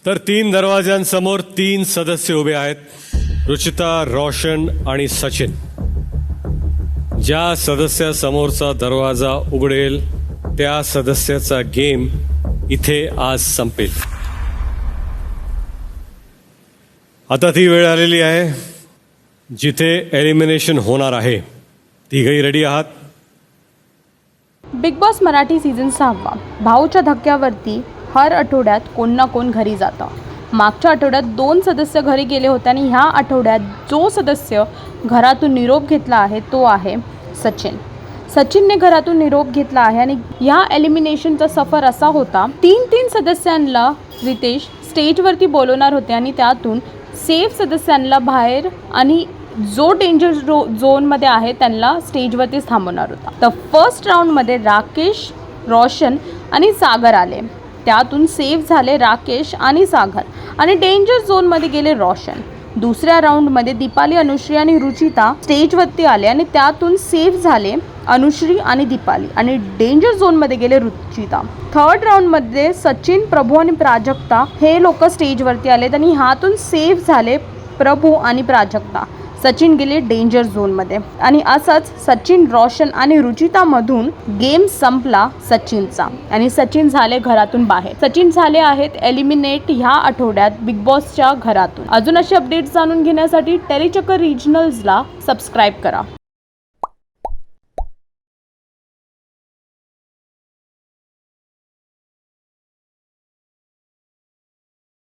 तर 3 दरवाजांसमोर 3 सदस्य उभे आहेत, रुचिता, रोशन आणि सचिन. ज्या सदस्यासमोरचा दरवाजा उघडेल त्या सदस्याचा गेम इथे आज संपेल. आता ती वेळ आलेली आहे जिथे एलिमिनेशन होणार आहे. तिघही रेडी आहात? बिग बॉस मराठी सीझन 6 भाऊच्या धक्क्यावरती हर आठवड्यात कोण ना कोण घरी जातं. मागच्या आठवड्यात 2 सदस्य घरी गेले होते आणि ह्या आठवड्यात जो सदस्य घरातून निरोप घेतला आहे तो आहे सचिन. सचिनने घरातून निरोप घेतला आहे आणि ह्या एलिमिनेशनचा सफर असा होता, 3 सदस्यांना रितेश स्टेजवरती बोलवणार होते आणि त्यातून सेफ सदस्यांना बाहेर आणि जो डेंजर झोनमध्ये आहे त्यांना स्टेजवरतीच थांबवणार होता. तर फर्स्ट राऊंडमध्ये राकेश, रोशन आणि सागर आले. त्यातून सेफ झाले राकेश आणि सागर आणि डेंजर झोनमध्ये गेले रोशन. दुसऱ्या राऊंडमध्ये दीपाली, अनुश्री आणि रुचिता स्टेजवरती आले आणि त्यातून सेफ झाले अनुश्री आणि दीपाली आणि डेंजर झोनमध्ये गेले रुचिता. थर्ड राऊंडमध्ये सचिन, प्रभू आणि प्राजक्ता हे लोक स्टेजवरती आलेत आणि ह्यातून सेफ झाले प्रभू आणि प्राजक्ता. सचिन गेले डेंजर झोनमध्ये आणि असंच सचिन, रोशन आणि रुचितामधून गेम संपला सचिनचा आणि सचिन झाले घरातून बाहेर. सचिन झाले आहेत एलिमिनेट ह्या आठवड्यात बिग बॉसच्या घरातून. अजून असे अपडेट्स जाणून घेण्यासाठी टेलीचक्कर रिजनल्सला सबस्क्राईब करा.